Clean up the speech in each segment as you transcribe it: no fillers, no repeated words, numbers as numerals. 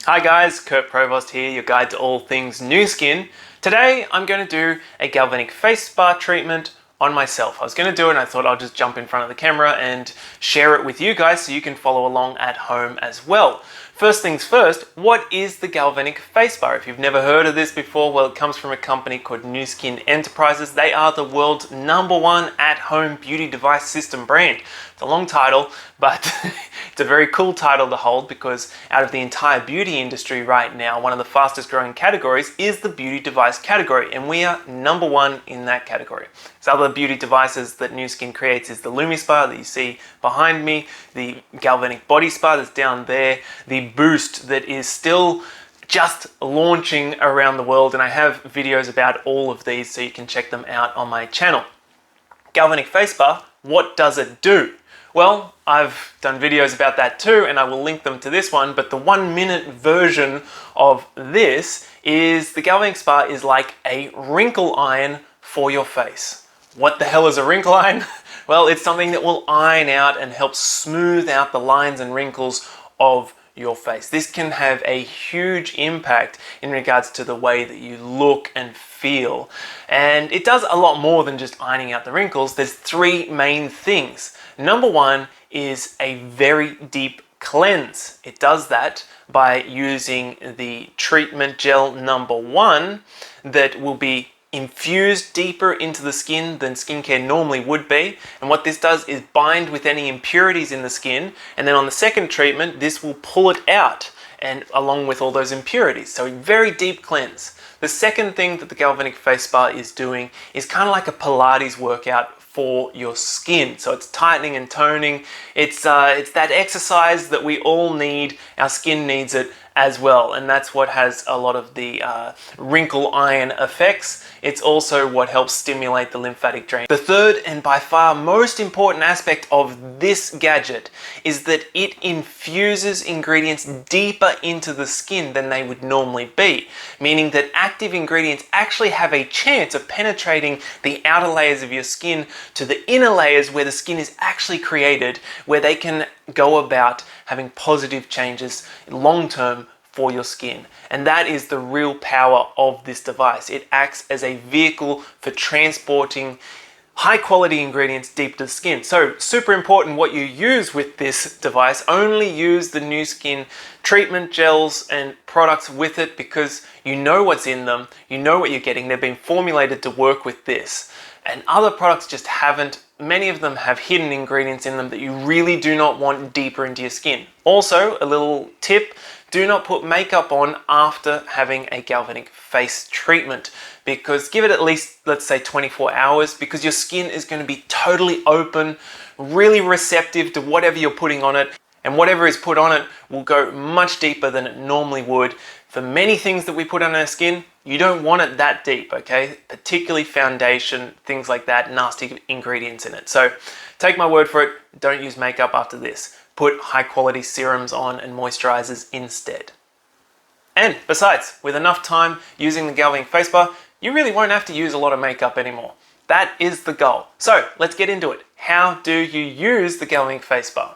Hi guys, Kurt Provost here, your guide to all things NuSkin. Today I'm going to do a galvanic face spa treatment on myself. I was going to do it and I thought I'll just jump in front of the camera and share it with you guys so you can follow along at home as well. First things first, what is the Galvanic face bar? If you've never heard of this before, well, it comes from a company called NuSkin Enterprises. They are the world's #1 at-home beauty device system brand. It's a long title, but it's a very cool title to hold because out of the entire beauty industry right now, one of the fastest growing categories is the beauty device category, and we are #1 in that category. Some other beauty devices that NuSkin creates is the LumiSpa that you see behind me, the Galvanic Body Spa that's down there, the Boost that is still just launching around the world, and I have videos about all of these so you can check them out on my channel. Galvanic Face Bar, what does it do? Well, I've done videos about that too, and I will link them to this one, but the 1-minute version of this is the Galvanic Spa is like a wrinkle iron for your face. What the hell is a wrinkle iron? Well, it's something that will iron out and help smooth out the lines and wrinkles of your face. This can have a huge impact in regards to the way that you look and feel. And it does a lot more than just ironing out the wrinkles. There's 3 main things. Number 1 is a very deep cleanse. It does that by using the treatment gel number 1 that will be infused deeper into the skin than skincare normally would be, and what this does is bind with any impurities in the skin, and then on the second treatment this will pull it out and along with all those impurities. So a very deep cleanse. The second thing that the Galvanic Face Spa is doing is kind of like a Pilates workout for your skin. So it's tightening and toning. It's that exercise that we all need. Our skin needs it as well, and that's what has a lot of the wrinkle iron effects. It's also what helps stimulate the lymphatic drain. The third and by far most important aspect of this gadget is that it infuses ingredients deeper into the skin than they would normally be, meaning that active ingredients actually have a chance of penetrating the outer layers of your skin to the inner layers where the skin is actually created, where they can go about having positive changes long term for your skin. And that is the real power of this device. It acts as a vehicle for transporting high quality ingredients deep to the skin. So super important what you use with this device. Only use the NuSkin treatment gels and products with it because you know what's in them, you know what you're getting. They've been formulated to work with this. And other products just haven't. Many of them have hidden ingredients in them that you really do not want deeper into your skin. Also, a little tip, do not put makeup on after having a galvanic face treatment, because give it at least, let's say 24 hours, because your skin is going to be totally open, really receptive to whatever you're putting on it, and whatever is put on it will go much deeper than it normally would. For many things that we put on our skin, you don't want it that deep, okay? Particularly foundation, things like that, nasty ingredients in it. So take my word for it, don't use makeup after this. Put high quality serums on and moisturizers instead. And besides, with enough time using the Galvanic Face Bar, you really won't have to use a lot of makeup anymore. That is the goal. So let's get into it. How do you use the Galvanic Face Bar?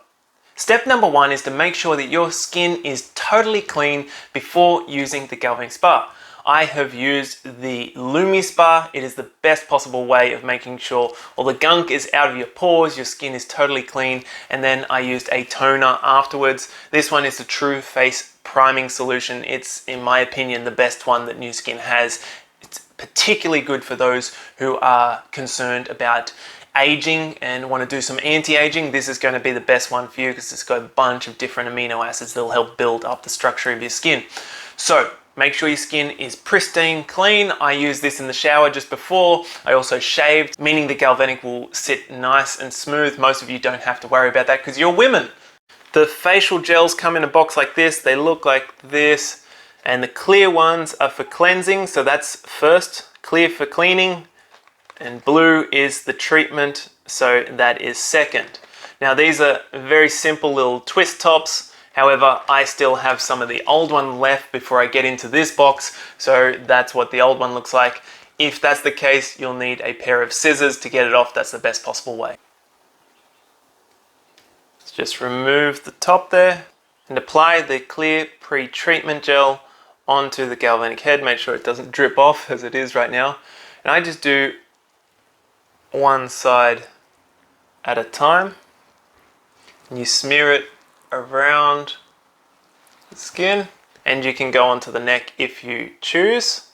Step number 1 is to make sure that your skin is totally clean before using the Galvanic Spa. I have used the LumiSpa. It is the best possible way of making sure all the gunk is out of your pores, your skin is totally clean, and then I used a toner afterwards. This one is the True Face Priming Solution. It's, in my opinion, the best one that NuSkin has. It's particularly good for those who are concerned about aging and want to do some anti-aging. This is going to be the best one for you because it's got a bunch of different amino acids that will help build up the structure of your skin. So make sure your skin is pristine, clean. I used this in the shower just before. I also shaved, meaning the Galvanic will sit nice and smooth. Most of you don't have to worry about that because you're women. The facial gels come in a box like this. They look like this, and the clear ones are for cleansing. So that's first, clear for cleaning, and blue is the treatment, so that is second. Now these are very simple little twist tops. However, I still have some of the old one left before I get into this box, so that's what the old one looks like. If that's the case, you'll need a pair of scissors to get it off. That's the best possible way. Let's just remove the top there. and apply the clear pre-treatment gel onto the galvanic head. Make sure it doesn't drip off as it is right now. And I just do one side at a time. And you smear it around the skin, and you can go onto the neck if you choose.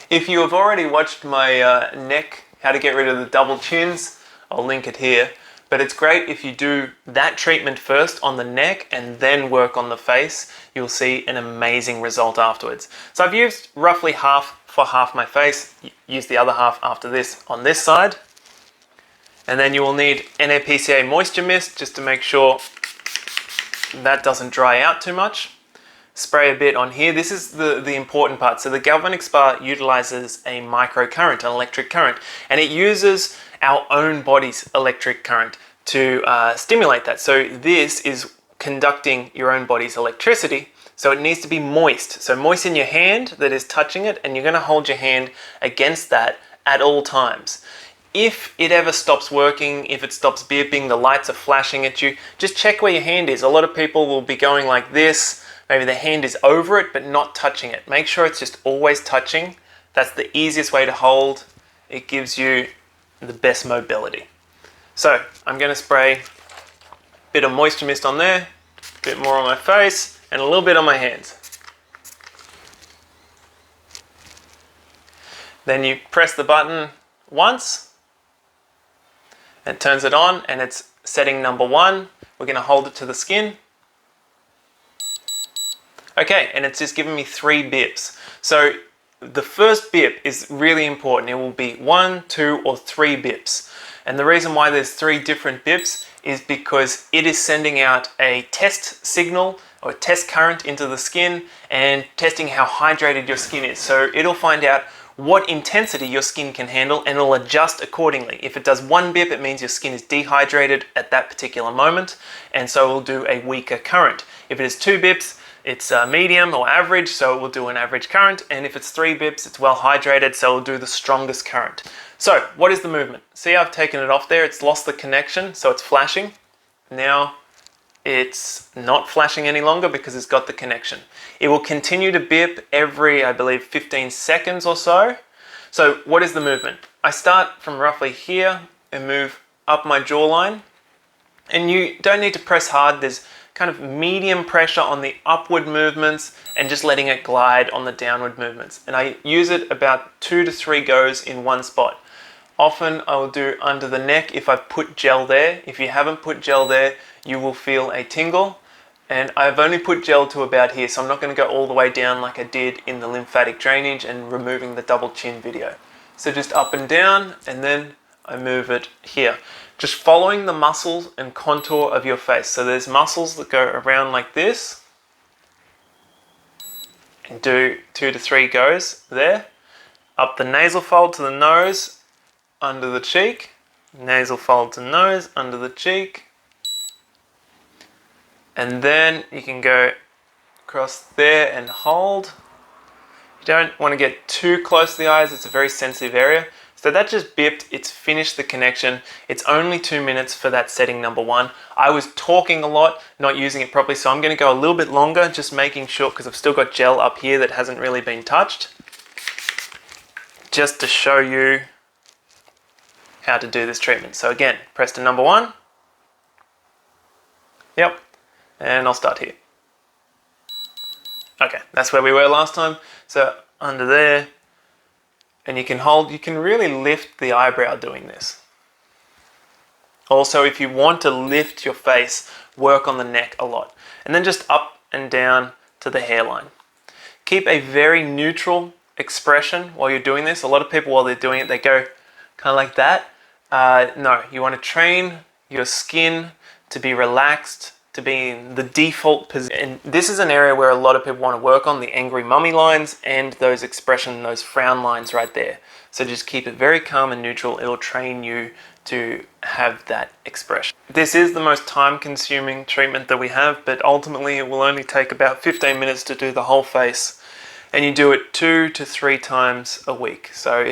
If you have already watched my neck, how to get rid of the double chins, I'll link it here. But it's great if you do that treatment first on the neck and then work on the face. You'll see an amazing result afterwards. So I've used roughly half for half my face. Use the other half after this on this side. And then you will need NaPCA moisture mist just to make sure that doesn't dry out too much. Spray a bit on here. This is the important part. So the Galvanic Spa utilizes a microcurrent, an electric current, and it uses our own body's electric current to stimulate that. So this is conducting your own body's electricity, so it needs to be moist. So moisten your hand that is touching it, and you're going to hold your hand against that at all times. If it ever stops working, if it stops beeping, the lights are flashing at you, just check where your hand is. A lot of people will be going like this. Maybe the hand is over it but not touching it. Make sure it's just always touching. That's the easiest way to hold. It gives you the best mobility. So I'm going to spray a bit of moisture mist on there, a bit more on my face, and a little bit on my hands. Then you press the button once, and it turns it on, and it's setting number 1. We're going to hold it to the skin. Okay, and it's just given me 3 bips. So the first bip is really important. It will be 1, 2, or 3 bips. And the reason why there's 3 different bips is because it is sending out a test signal or a test current into the skin and testing how hydrated your skin is. So it'll find out what intensity your skin can handle and it'll adjust accordingly. If it does 1 bip, it means your skin is dehydrated at that particular moment, and so it will do a weaker current. If it is 2 bips, it's medium or average, so it will do an average current, and if it's 3 bips, it's well hydrated, so it will do the strongest current. So, what is the movement? See, I've taken it off there, it's lost the connection, so it's flashing. Now, it's not flashing any longer because it's got the connection. It will continue to bip every, I believe, 15 seconds or so. So, what is the movement? I start from roughly here and move up my jawline, and you don't need to press hard. There's kind of medium pressure on the upward movements and just letting it glide on the downward movements. And I use it about 2 to 3 goes in one spot. Often I will do under the neck if I've put gel there. If you haven't put gel there, you will feel a tingle. And I've only put gel to about here, so I'm not going to go all the way down like I did in the lymphatic drainage and removing the double chin video. So just up and down, and then I move it here. Just following the muscles and contour of your face. So there's muscles that go around like this. And do 2 to 3 goes there. Up the nasal fold to the nose, under the cheek. Nasal fold to nose, under the cheek. And then you can go across there and hold. You don't want to get too close to the eyes, it's a very sensitive area. So that just bipped, it's finished the connection. It's only 2 minutes for that setting number 1. I was talking a lot, not using it properly, so I'm going to go a little bit longer, just making sure, because I've still got gel up here that hasn't really been touched. Just to show you how to do this treatment. So again, press to number 1. Yep, and I'll start here. Okay, that's where we were last time. So under there, and you can hold, you can really lift the eyebrow doing this. Also, if you want to lift your face, work on the neck a lot. And then just up and down to the hairline. Keep a very neutral expression while you're doing this. A lot of people, while they're doing it, they go kind of like that. No, you want to train your skin to be relaxed, to be in the default position. And this is an area where a lot of people want to work on, the angry mummy lines and those expression, those frown lines right there. So just keep it very calm and neutral. It'll train you to have that expression. This is the most time-consuming treatment that we have, but ultimately it will only take about 15 minutes to do the whole face. And you do it 2 to 3 times a week. So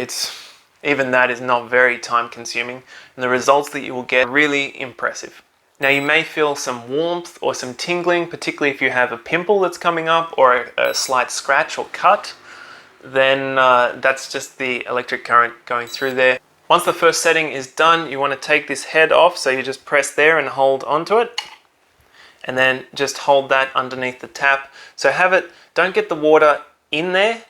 even that is not very time-consuming. And the results that you will get are really impressive. Now you may feel some warmth or some tingling, particularly if you have a pimple that's coming up or a slight scratch or cut. Then that's just the electric current going through there. Once the first setting is done, you want to take this head off, so you just press there and hold onto it, and then just hold that underneath the tap. So have it, don't get the water in there.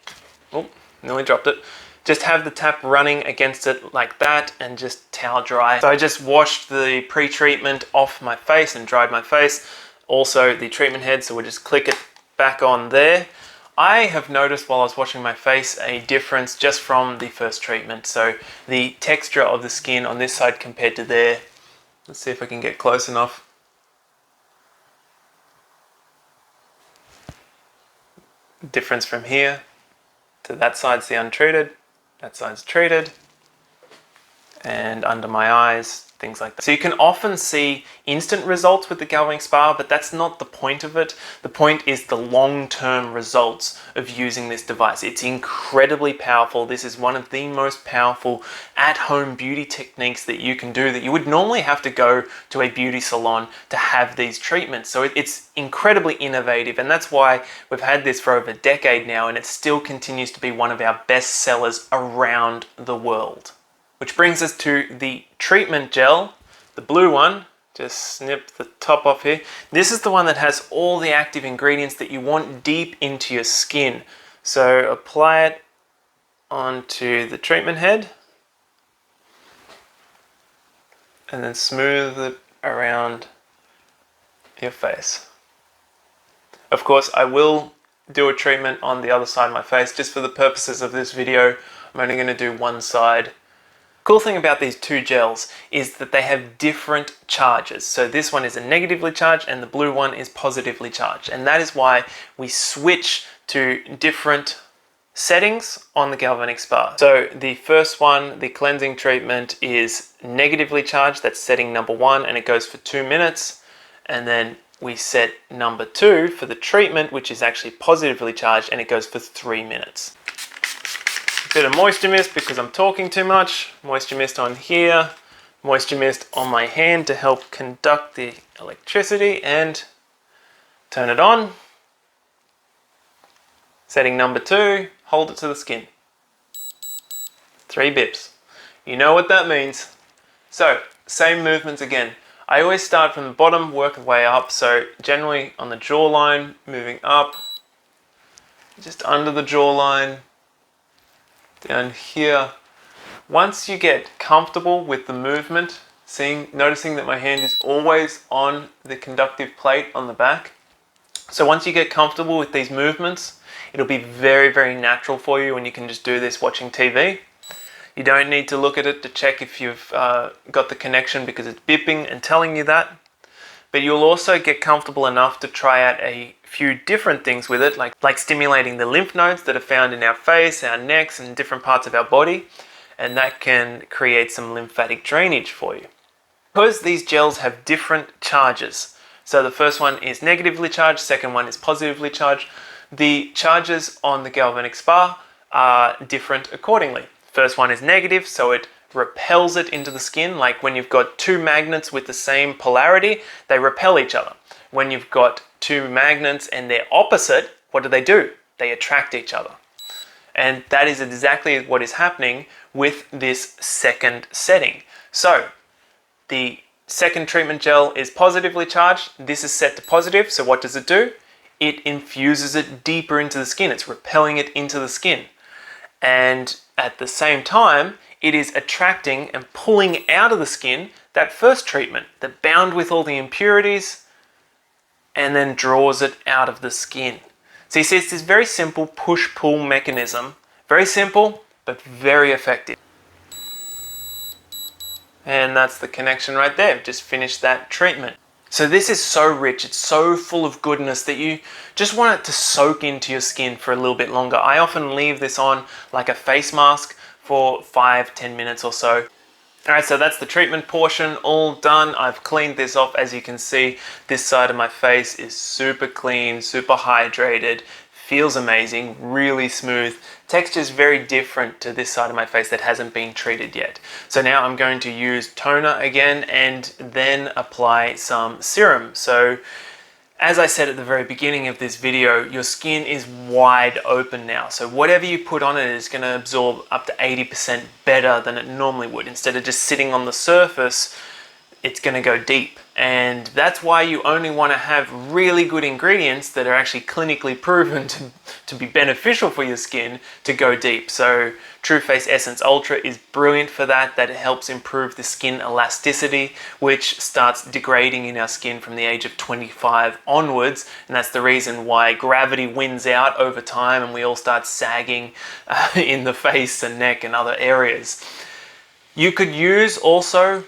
Oh, nearly dropped it. Just have the tap running against it like that and just towel dry. So I just washed the pre-treatment off my face and dried my face. Also the treatment head, so we'll just click it back on there. I have noticed while I was washing my face a difference just from the first treatment. So the texture of the skin on this side compared to there. Let's see if I can get close enough. Difference from here to that side's the untreated, that side's treated, and under my eyes, things like that. So you can often see instant results with the Galvanic Spa, but that's not the point of it. The point is the long-term results of using this device. It's incredibly powerful. This is one of the most powerful at-home beauty techniques that you can do that you would normally have to go to a beauty salon to have these treatments. So it's incredibly innovative, and that's why we've had this for over a decade now, and it still continues to be one of our best sellers around the world. Which brings us to the treatment gel, the blue one. Just snip the top off here. This is the one that has all the active ingredients that you want deep into your skin. So apply it onto the treatment head and then smooth it around your face. Of course, I will do a treatment on the other side of my face. Just for the purposes of this video, I'm only going to do one side. Cool thing about these two gels is that they have different charges. So this one is a negatively charged and the blue one is positively charged. And that is why we switch to different settings on the Galvanic Spa. So the first one, the cleansing treatment, is negatively charged. That's setting number 1, and it goes for 2 minutes. And then we set number 2 for the treatment, which is actually positively charged, and it goes for 3 minutes. Bit of moisture mist because I'm talking too much. Moisture mist on here, moisture mist on my hand to help conduct the electricity, and turn it on. Setting number 2, hold it to the skin. 3 bips. You know what that means. So, same movements again. I always start from the bottom, work the way up. So generally on the jawline, moving up, just under the jawline, down here. Once you get comfortable with the movement, noticing that my hand is always on the conductive plate on the back. So once you get comfortable with these movements, it'll be very, very natural for you, and you can just do this watching TV. You don't need to look at it to check if you've got the connection, because it's beeping and telling you that. But you'll also get comfortable enough to try out a few different things with it, like stimulating the lymph nodes that are found in our face, our necks, and different parts of our body. And that can create some lymphatic drainage for you. Because these gels have different charges, so the first one is negatively charged, second one is positively charged, the charges on the Galvanic Spa are different accordingly. First one is negative, so it repels it into the skin. Like when you've got two magnets with the same polarity, they repel each other. When you've got two magnets and they're opposite, what do? They attract each other. And that is exactly what is happening with this second setting. So the second treatment gel is positively charged. This is set to positive, so what does it do? It infuses it deeper into the skin. It's repelling it into the skin. And at the same time, it is attracting and pulling out of the skin that first treatment that bound with all the impurities and then draws it out of the skin. So you see, it's this very simple push-pull mechanism. Very simple, but very effective. And that's the connection right there. Just finished that treatment. So this is so rich, it's so full of goodness that you just want it to soak into your skin for a little bit longer. I often leave this on like a face mask for 5-10 minutes or so. Alright, so that's the treatment portion all done. I've cleaned this off. As you can see, this side of my face is super clean, super hydrated, feels amazing, really smooth. Texture is very different to this side of my face that hasn't been treated yet. So now I'm going to use toner again and then apply some serum. So as I said at the very beginning of this video, your skin is wide open now. So whatever you put on it is going to absorb up to 80% better than it normally would. Instead of just sitting on the surface, it's going to go deep. And that's why you only want to have really good ingredients that are actually clinically proven to be beneficial for your skin to go deep. So True Face Essence Ultra is brilliant for that. That helps improve the skin elasticity, which starts degrading in our skin from the age of 25 onwards. And that's the reason why gravity wins out over time and we all start sagging in the face and neck and other areas. You could use also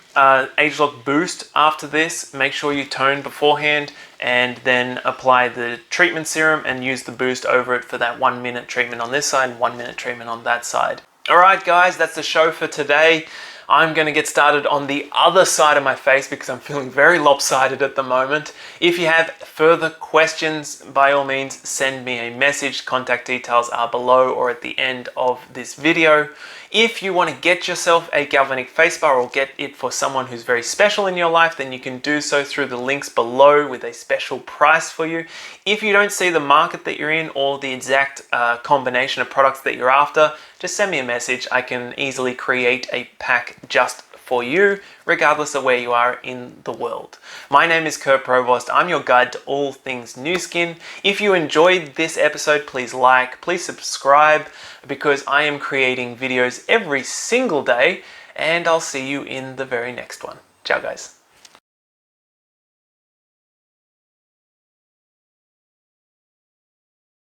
Age Lock Boost after this. Make sure you tone beforehand and then apply the treatment serum and use the boost over it for that 1 minute treatment on this side and 1 minute treatment on that side. Alright guys, that's the show for today. I'm going to get started on the other side of my face because I'm feeling very lopsided at the moment. If you have further questions, by all means send me a message. Contact details are below or at the end of this video. If you want to get yourself a Galvanic face bar or get it for someone who's very special in your life, then you can do so through the links below with a special price for you. If you don't see the market that you're in or the exact combination of products that you're after, just send me a message. I can easily create a pack just for you, regardless of where you are in the world. My name is Kurt Provost. I'm your guide to all things NuSkin. If you enjoyed this episode, please like, please subscribe, because I am creating videos every single day, and I'll see you in the very next one. Ciao guys.